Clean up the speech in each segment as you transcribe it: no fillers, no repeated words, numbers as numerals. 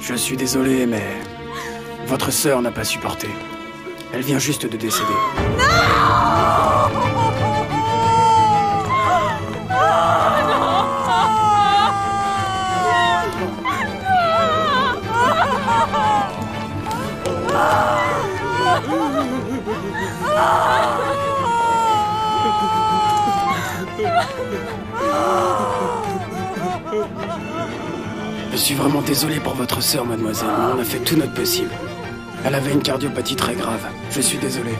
Je suis désolé, mais votre sœur n'a pas supporté. Elle vient juste de décéder. Je suis vraiment désolé pour votre sœur, mademoiselle, mais on a fait tout notre possible. Elle avait une cardiopathie très grave. Je suis désolé.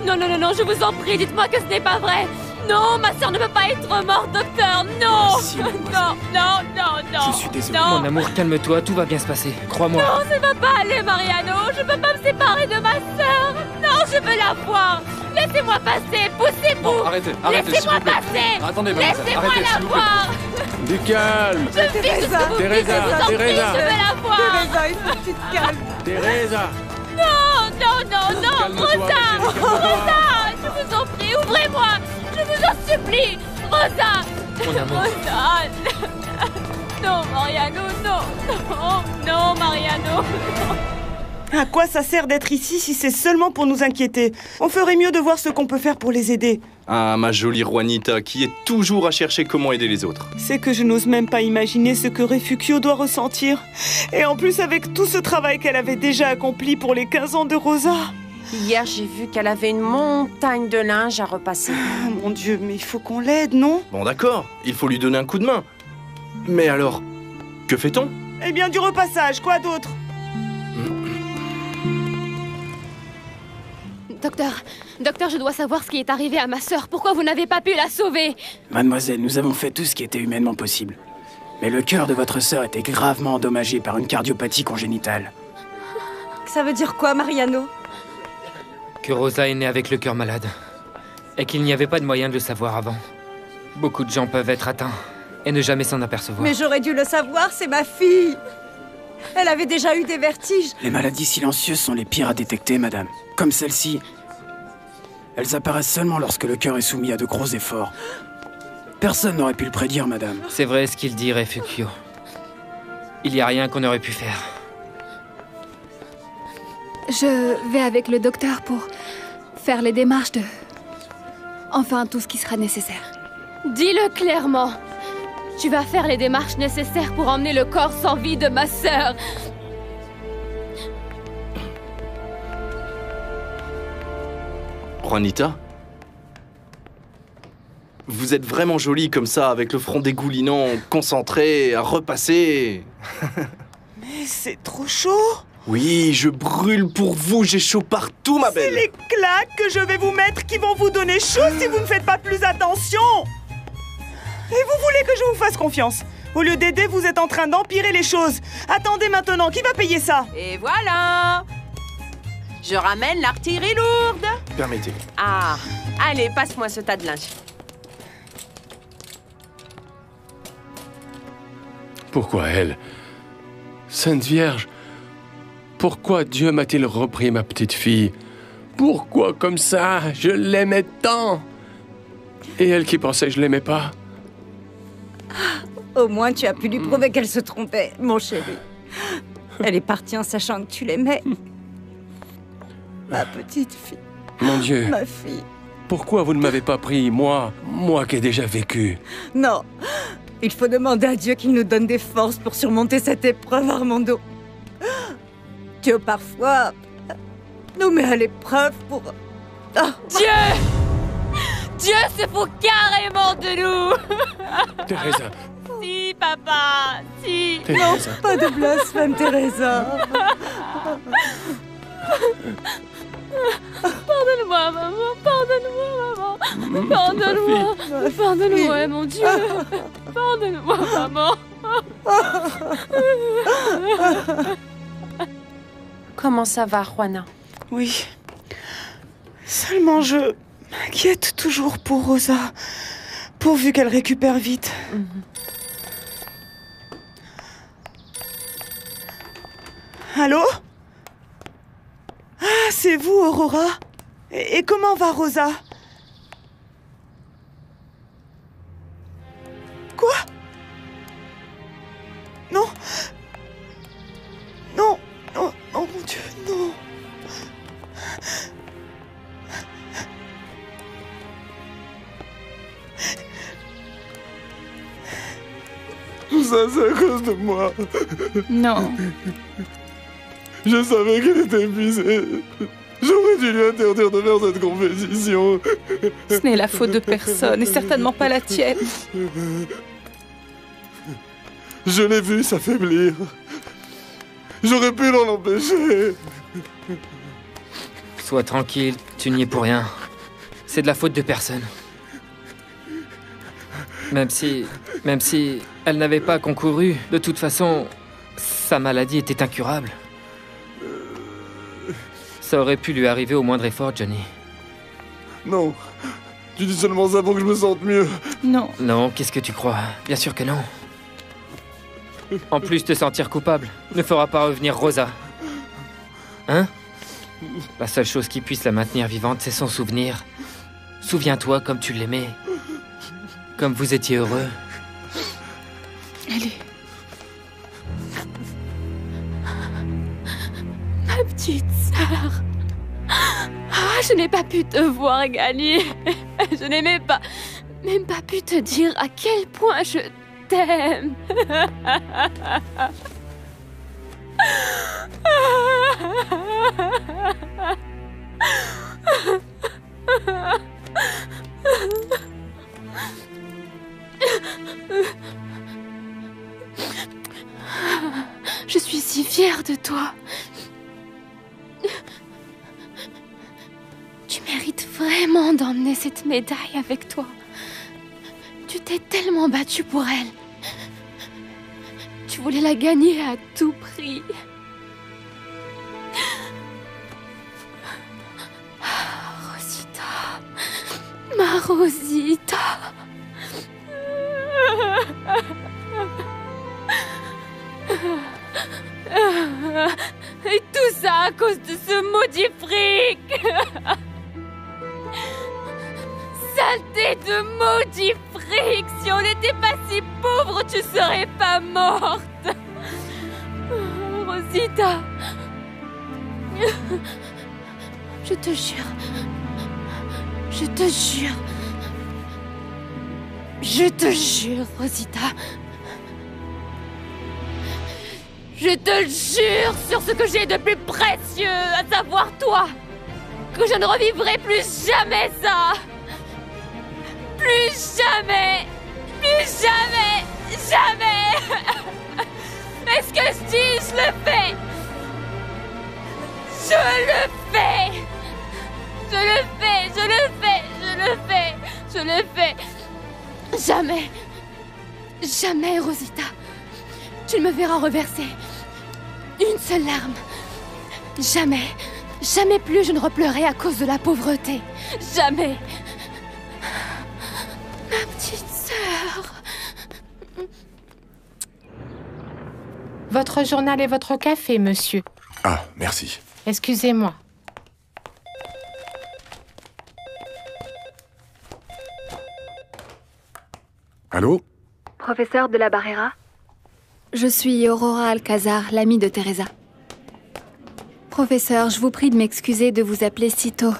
Non, non, non, non, je vous en prie, dites-moi que ce n'est pas vrai. Non, ma sœur ne peut pas être morte, docteur, non. Si, non, mademoiselle. non, non, non. Je suis désolé. Non. Mon amour, calme-toi, tout va bien se passer. Crois-moi. Non, ça va pas aller, Mariano. Je peux pas me séparer de ma sœur. Non, je veux la voir. Laissez-moi passer, poussez-vous. Arrêtez, Laissez-moi passer. Attendez, mademoiselle, Laissez-moi arrêtez, la s'il vous plaît. voir. Du calme. Je fiche ce que vous Teresa, dites, je vous en prie, Teresa. je veux la voir. Teresa, il faut que tu te calmes. Teresa. Non, non, non, non, Calme-toi, Rosa. ma chérie, calme-toi. Rosa, je vous en prie, ouvrez-moi. Je vous en supplie. Rosa. Mon amour. Rosa. Non, Mariano, non. Non, non, Mariano. À quoi ça sert d'être ici si c'est seulement pour nous inquiéter? On ferait mieux de voir ce qu'on peut faire pour les aider. Ah, ma jolie Juanita, qui est toujours à chercher comment aider les autres. C'est que je n'ose même pas imaginer ce que Refugio doit ressentir. Et en plus, avec tout ce travail qu'elle avait déjà accompli pour les 15 ans de Rosa. Hier, j'ai vu qu'elle avait une montagne de linge à repasser. Ah, mon Dieu, mais il faut qu'on l'aide, non? Bon, d'accord, il faut lui donner un coup de main. Mais alors, que fait-on? Eh bien, du repassage, quoi d'autre? Docteur, je dois savoir ce qui est arrivé à ma sœur. Pourquoi vous n'avez pas pu la sauver? Mademoiselle, nous avons fait tout ce qui était humainement possible. Mais le cœur de votre sœur était gravement endommagé par une cardiopathie congénitale. Ça veut dire quoi, Mariano? Que Rosa est née avec le cœur malade. Et qu'il n'y avait pas de moyen de le savoir avant. Beaucoup de gens peuvent être atteints et ne jamais s'en apercevoir. Mais j'aurais dû le savoir, c'est ma fille. Elle avait déjà eu des vertiges. Les maladies silencieuses sont les pires à détecter, madame. Comme celle-ci. Elles apparaissent seulement lorsque le cœur est soumis à de gros efforts. Personne n'aurait pu le prédire, madame. C'est vrai ce qu'il dit, Refugio. Il n'y a rien qu'on aurait pu faire. Je vais avec le docteur pour faire les démarches de... Enfin, tout ce qui sera nécessaire. Dis-le clairement. Tu vas faire les démarches nécessaires pour emmener le corps sans vie de ma sœur. Juanita? Vous êtes vraiment jolie comme ça, avec le front dégoulinant, concentré, à repasser. Mais c'est trop chaud. Oui, je brûle pour vous, j'ai chaud partout, ma C'est belle. les claques que je vais vous mettre qui vont vous donner chaud si vous ne faites pas plus attention. Et vous voulez que je vous fasse confiance? Au lieu d'aider, vous êtes en train d'empirer les choses. Attendez maintenant, qui va payer ça? Et voilà! Je ramène l'artillerie lourde. Permettez. Ah, allez, passe-moi ce tas de linge. Pourquoi elle? Sainte Vierge, pourquoi Dieu m'a-t-il repris ma petite fille? Pourquoi comme ça? Je l'aimais tant! Et elle qui pensait que je l'aimais pas? Au moins, tu as pu lui prouver qu'elle se trompait, mon chéri. Elle est partie en sachant que tu l'aimais. Ma petite fille, Mon Dieu, ma fille. pourquoi vous ne m'avez pas pris, moi qui ai déjà vécu? Non, il faut demander à Dieu qu'il nous donne des forces pour surmonter cette épreuve, Armando. Dieu, parfois, nous met à l'épreuve pour... Ah, Dieu se fout carrément de nous. Teresa, Si, papa, si. Teresa. pas de blasphème, Teresa. Pardonne-moi, maman. Pardonne-moi, maman. Pardonne-moi. Pardonne-moi, mon Dieu. Pardonne-moi, maman. Comment ça va, Juana? Oui. Seulement je m'inquiète toujours pour Rosa. Pourvu qu'elle récupère vite. Allô? Ah, c'est vous, Aurora? Et comment va Rosa? Quoi? Non. Tout ça, c'est à cause de moi. Non. Je savais qu'elle était épuisée. J'aurais dû lui interdire de faire cette compétition. Ce n'est la faute de personne, et certainement pas la tienne. Je l'ai vu s'affaiblir. J'aurais pu l'en empêcher. Sois tranquille, tu n'y es pour rien. C'est de la faute de personne. Même si elle n'avait pas concouru, de toute façon, sa maladie était incurable. Ça aurait pu lui arriver au moindre effort, Johnny. Non. Tu dis seulement ça pour que je me sente mieux. Non. Non, qu'est-ce que tu crois? Bien sûr que non. En plus, te sentir coupable ne fera pas revenir Rosa. Hein? La seule chose qui puisse la maintenir vivante, c'est son souvenir. Souviens-toi comme tu l'aimais. Comme vous étiez heureux. Elle est... Ma petite sœur. Ah, je n'ai pas pu te voir gagner. Je n'ai même pas pu te dire à quel point je t'aime. Je suis si fière de toi. Tu mérites vraiment d'emmener cette médaille avec toi. Tu t'es tellement battue pour elle. Tu voulais la gagner à tout prix. Rosita. Ma Rosita. Et tout ça à cause de ce maudit fric. Saleté de maudit fric. Si on n'était pas si pauvres, tu serais pas morte. Rosita. Je te jure. Je te jure. Je te jure, Rosita. Je te jure sur ce que j'ai de plus précieux, à savoir toi, que je ne revivrai plus jamais ça. Plus jamais. Plus jamais. Jamais. Est-ce que je dis, je le fais. Je le fais. Je le fais. Je le fais. Je le fais. Je le fais. Jamais. Jamais, Rosita. Tu ne me verras reverser une seule larme. Jamais, jamais plus je ne repleurerai à cause de la pauvreté. Jamais. Ma petite sœur. Votre journal et votre café, monsieur. Ah, merci. Excusez-moi. Allô? Professeur de la Barrera? Je suis Aurora Alcazar, l'amie de Teresa. Professeur, je vous prie de m'excuser de vous appeler si tôt.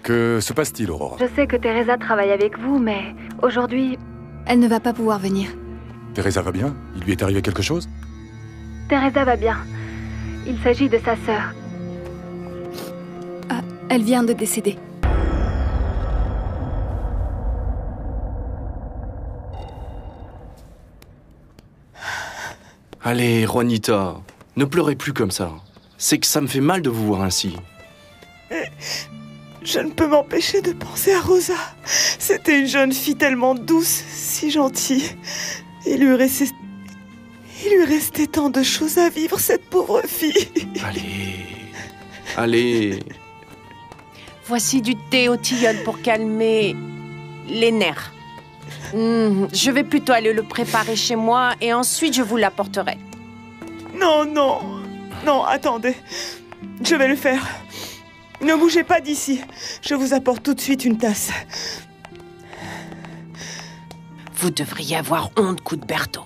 Que se passe-t-il, Aurora? Je sais que Teresa travaille avec vous, mais aujourd'hui, elle ne va pas pouvoir venir. Teresa va bien? Il lui est arrivé quelque chose? Teresa va bien. Il s'agit de sa sœur. Ah, elle vient de décéder. Allez, Juanita, ne pleurez plus comme ça. C'est que ça me fait mal de vous voir ainsi. Je ne peux m'empêcher de penser à Rosa. C'était une jeune fille tellement douce, si gentille. Il lui restait tant de choses à vivre, cette pauvre fille. Allez. Voici du thé au tilleul pour calmer les nerfs. Je vais plutôt aller le préparer chez moi et ensuite je vous l'apporterai. Non, attendez. Je vais le faire. Ne bougez pas d'ici. Je vous apporte tout de suite une tasse. Vous devriez avoir honte, Cuthberto.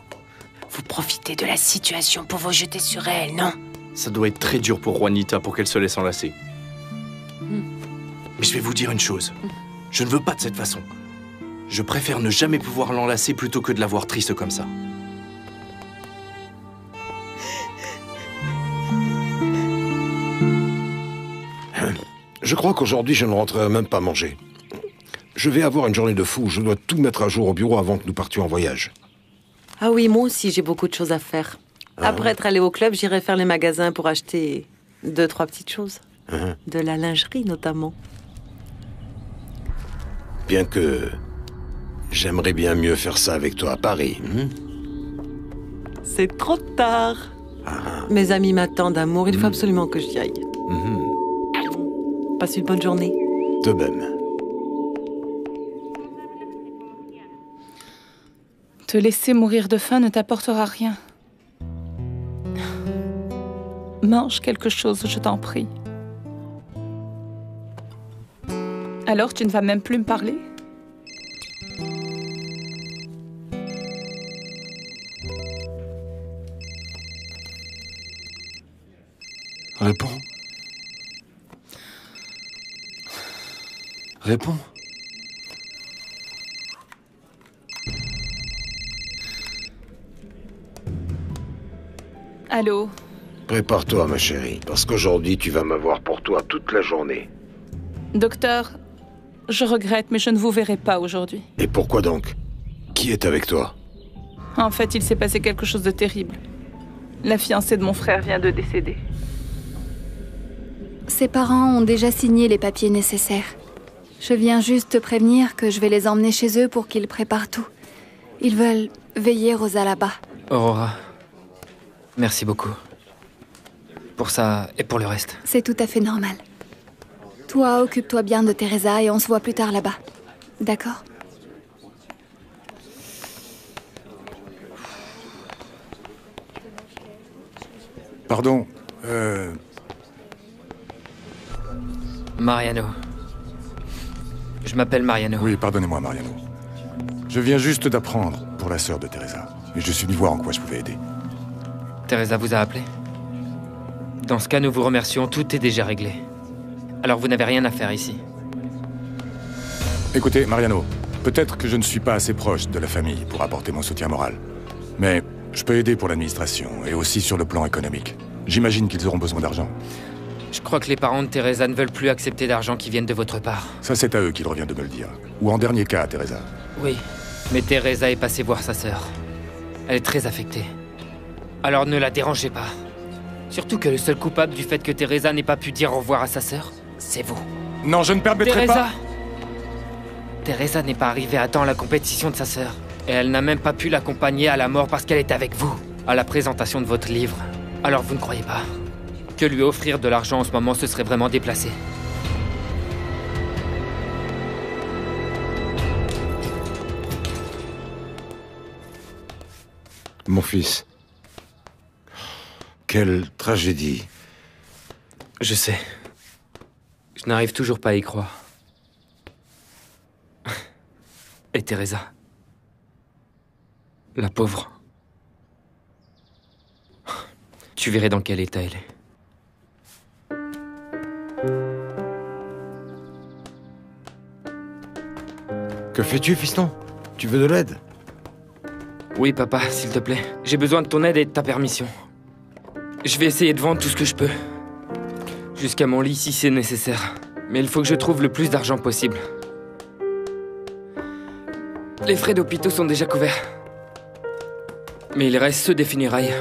Vous profitez de la situation pour vous jeter sur elle, non? Ça doit être très dur pour Juanita pour qu'elle se laisse enlacer. Mais je vais vous dire une chose. Je ne veux pas de cette façon. Je préfère ne jamais pouvoir l'enlacer plutôt que de la voir triste comme ça. Je crois qu'aujourd'hui, je ne rentrerai même pas manger. Je vais avoir une journée de fou. Je dois tout mettre à jour au bureau avant que nous partions en voyage. Ah oui, moi aussi, j'ai beaucoup de choses à faire. Après être allé au club, j'irai faire les magasins pour acheter 2-3 petites choses. De la lingerie, notamment. Bien que... j'aimerais bien mieux faire ça avec toi à Paris. C'est trop tard. Mes amis m'attendent, amour. Il faut absolument que j'y aille. Passe une bonne journée. De même. Te laisser mourir de faim ne t'apportera rien. Mange quelque chose, je t'en prie. Alors, tu ne vas même plus me parler? Réponds. Réponds. Allô? Prépare-toi, ma chérie, parce qu'aujourd'hui, tu vas m'avoir pour toi toute la journée. Docteur, je regrette, mais je ne vous verrai pas aujourd'hui. Et pourquoi donc? Qui est avec toi? En fait, il s'est passé quelque chose de terrible. La fiancée de mon frère vient de décéder. Ses parents ont déjà signé les papiers nécessaires. Je viens juste te prévenir que je vais les emmener chez eux pour qu'ils préparent tout. Ils veulent veiller Rosa là-bas. Aurora, merci beaucoup. Pour ça et pour le reste. C'est tout à fait normal. Toi, occupe-toi bien de Teresa et on se voit plus tard là-bas. D'accord? Pardon, Mariano. Je m'appelle Mariano. Oui, pardonnez-moi, Mariano. Je viens juste d'apprendre pour la sœur de Teresa. Et je suis venu voir en quoi je pouvais aider. Teresa vous a appelé? Dans ce cas, nous vous remercions, tout est déjà réglé. Alors vous n'avez rien à faire ici. Écoutez, Mariano, peut-être que je ne suis pas assez proche de la famille pour apporter mon soutien moral. Mais je peux aider pour l'administration et aussi sur le plan économique. J'imagine qu'ils auront besoin d'argent. Je crois que les parents de Teresa ne veulent plus accepter d'argent qui viennent de votre part. Ça, c'est à eux qu'il revient de me le dire. Ou en dernier cas, à Teresa. Oui, mais Teresa est passée voir sa sœur. Elle est très affectée. Alors ne la dérangez pas. Surtout que le seul coupable du fait que Teresa n'ait pas pu dire au revoir à sa sœur, c'est vous. Non, je ne permettrai pas... Teresa n'est pas arrivée à temps à la compétition de sa sœur. Et elle n'a même pas pu l'accompagner à la mort parce qu'elle était avec vous, à la présentation de votre livre. Alors vous ne croyez pas que lui offrir de l'argent en ce moment, ce serait vraiment déplacé? Mon fils. Quelle tragédie. Je sais. Je n'arrive toujours pas à y croire. Et Teresa? La pauvre. Tu verrais dans quel état elle est. Que fais-tu, fiston? Tu veux de l'aide? Oui, papa, s'il te plaît. J'ai besoin de ton aide et de ta permission. Je vais essayer de vendre tout ce que je peux. Jusqu'à mon lit, si c'est nécessaire. Mais il faut que je trouve le plus d'argent possible. Les frais d'hôpitaux sont déjà couverts. Mais il reste ceux des funérailles.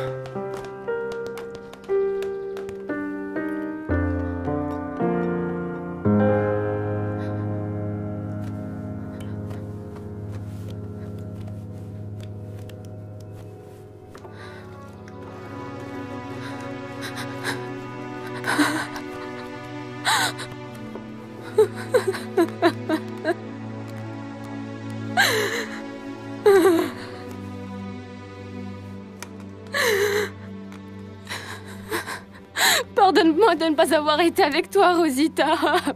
Pardonne-moi de ne pas avoir été avec toi, Rosita.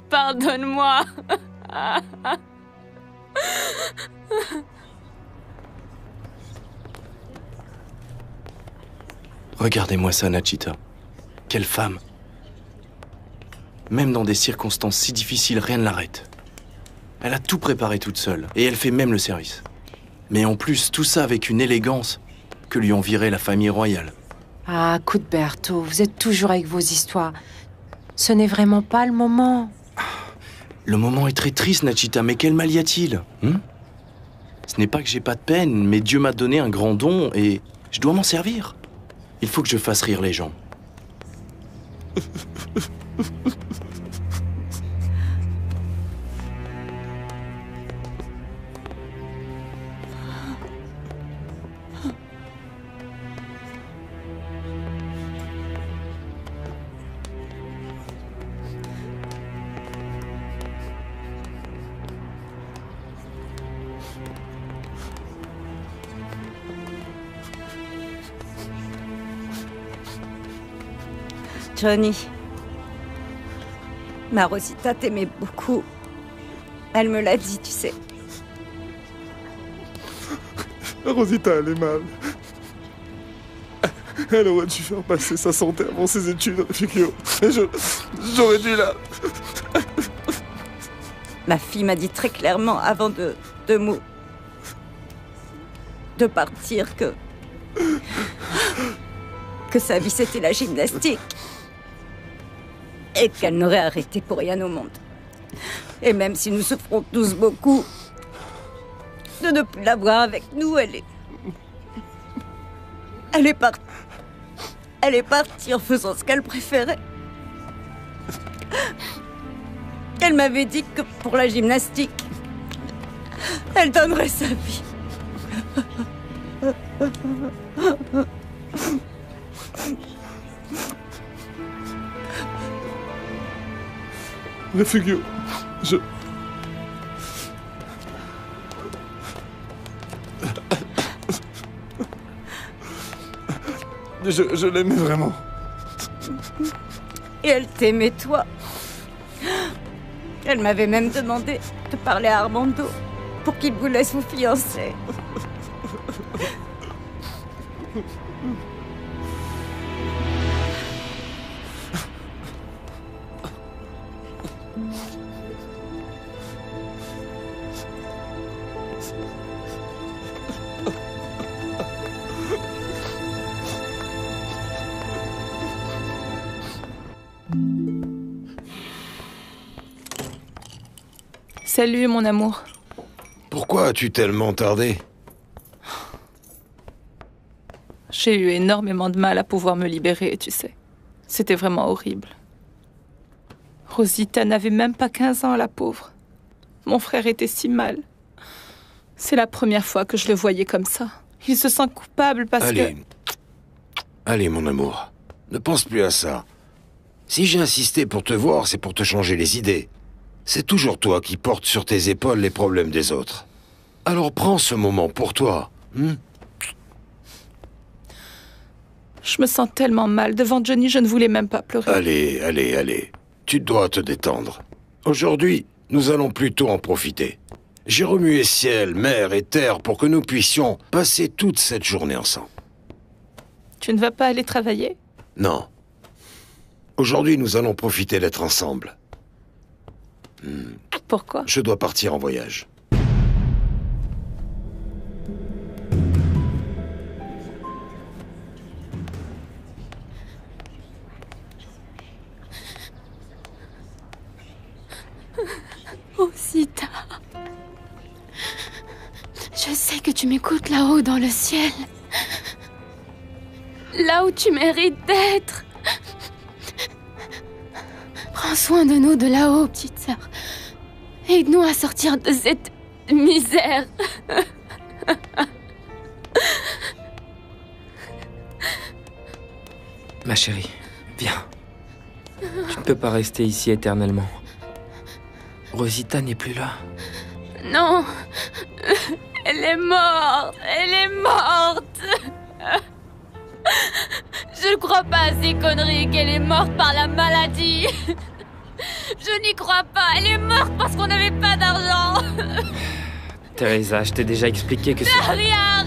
Pardonne-moi. Regardez-moi ça, Nachita. Quelle femme. Même dans des circonstances si difficiles, rien ne l'arrête. Elle a tout préparé toute seule, et elle fait même le service. Mais en plus, tout ça avec une élégance que lui ont viré la famille royale. Ah, Cuthberto, vous êtes toujours avec vos histoires. Ce n'est vraiment pas le moment. Le moment est très triste, Nachita, mais quel mal y a-t-il? Ce n'est pas que j'ai pas de peine, mais Dieu m'a donné un grand don et je dois m'en servir. Il faut que je fasse rire les gens. Johnny, ma Rosita t'aimait beaucoup. Elle me l'a dit, tu sais. Rosita, elle est mal. Elle aurait dû faire passer sa santé avant ses études, Refugio. J'aurais dû la... Ma fille m'a dit très clairement avant de partir que sa vie c'était la gymnastique et qu'elle n'aurait arrêté pour rien au monde. Et même si nous souffrons tous beaucoup de ne plus la voir avec nous, elle est partie en faisant ce qu'elle préférait. Elle m'avait dit que pour la gymnastique, elle donnerait sa vie. Refugio, je l'aimais vraiment. Et elle t'aimait, toi. Elle m'avait même demandé de parler à Armando pour qu'il vous laisse vous fiancer. Salut, mon amour. Pourquoi as-tu tellement tardé? J'ai eu énormément de mal à pouvoir me libérer, tu sais. C'était vraiment horrible. Rosita n'avait même pas 15 ans, la pauvre. Mon frère était si mal. C'est la première fois que je le voyais comme ça. Il se sent coupable parce que... Allez, mon amour. Ne pense plus à ça. Si j'ai insisté pour te voir, c'est pour te changer les idées. C'est toujours toi qui portes sur tes épaules les problèmes des autres. Alors prends ce moment pour toi. Je me sens tellement mal. Devant Johnny, je ne voulais même pas pleurer. Allez. Tu dois te détendre. Aujourd'hui, nous allons plutôt en profiter. J'ai remué ciel, mer et terre pour que nous puissions passer toute cette journée ensemble. Tu ne vas pas aller travailler? Non. Aujourd'hui, nous allons profiter d'être ensemble. Pourquoi? Je dois partir en voyage. Rosita. Je sais que tu m'écoutes là-haut dans le ciel. Là où tu mérites d'être. Prends soin de nous de là-haut, petite sœur. Aide-nous à sortir de cette misère. Ma chérie, viens. Tu ne peux pas rester ici éternellement. Rosita n'est plus là. Non. Elle est morte. Elle est morte. Je ne crois pas à ces conneries qu'elle est morte par la maladie. Je n'y crois pas. Elle est morte parce qu'on n'avait pas d'argent. Teresa, je t'ai déjà expliqué que c'est... Rien.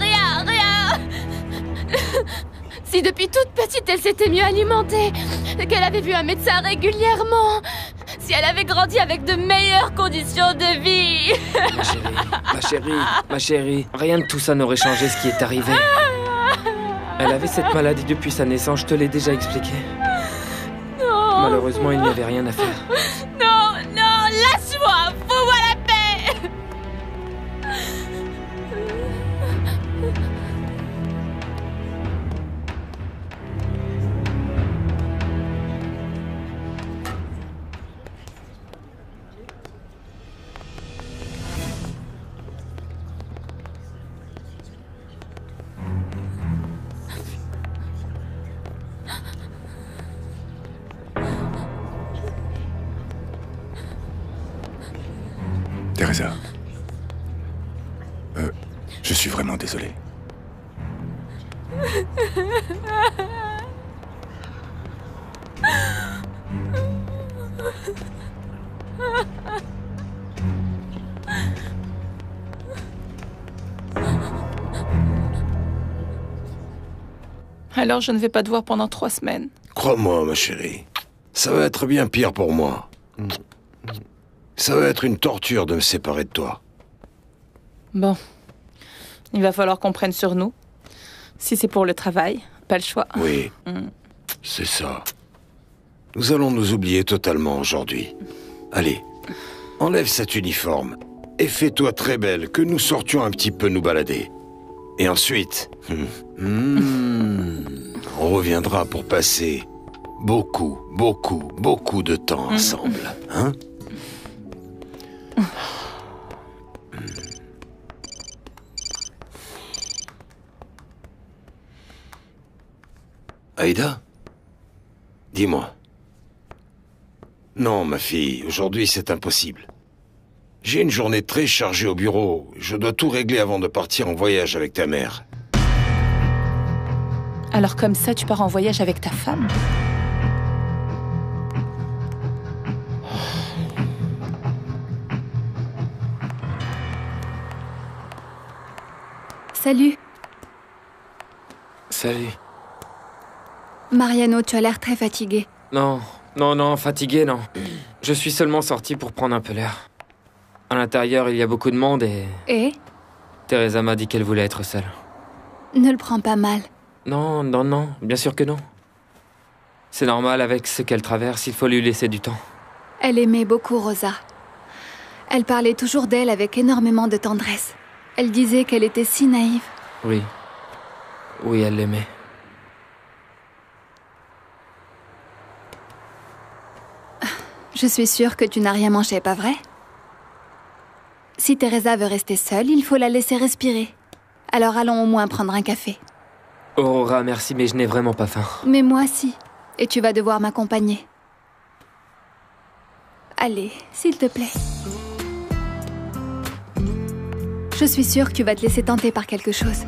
Si depuis toute petite elle s'était mieux alimentée, qu'elle avait vu un médecin régulièrement, si elle avait grandi avec de meilleures conditions de vie... Ma chérie, rien de tout ça n'aurait changé ce qui est arrivé. Elle avait cette maladie depuis sa naissance, je te l'ai déjà expliqué. Non. Malheureusement, il n'y avait rien à faire. Non, lâche-moi. Teresa. Je suis vraiment désolé. Alors je ne vais pas te voir pendant 3 semaines. Crois-moi, ma chérie, ça va être bien pire pour moi. Ça va être une torture de me séparer de toi. Bon. Il va falloir qu'on prenne sur nous. Si c'est pour le travail, pas le choix. Oui, c'est ça. Nous allons nous oublier totalement aujourd'hui. Allez, enlève cet uniforme et fais-toi très belle, que nous sortions un petit peu nous balader. Et ensuite, on reviendra pour passer beaucoup de temps ensemble, hein? Aïda? Dis-moi. Non, ma fille, aujourd'hui c'est impossible. J'ai une journée très chargée au bureau. Je dois tout régler avant de partir en voyage avec ta mère. Alors comme ça, tu pars en voyage avec ta femme? Salut. Salut. Mariano, tu as l'air très fatigué. Non, fatigué, non. Je suis seulement sorti pour prendre un peu l'air. À l'intérieur, il y a beaucoup de monde et... Et? Teresa m'a dit qu'elle voulait être seule. Ne le prends pas mal. Non, bien sûr que non. C'est normal avec ce qu'elle traverse, il faut lui laisser du temps. Elle aimait beaucoup Rosa. Elle parlait toujours d'elle avec énormément de tendresse. Elle disait qu'elle était si naïve. Oui, elle l'aimait. Je suis sûre que tu n'as rien mangé, pas vrai? Si Teresa veut rester seule, il faut la laisser respirer. Alors allons au moins prendre un café. Aurora, merci, mais je n'ai vraiment pas faim. Mais moi, si. Et tu vas devoir m'accompagner. Allez, s'il te plaît. Je suis sûre que tu vas te laisser tenter par quelque chose.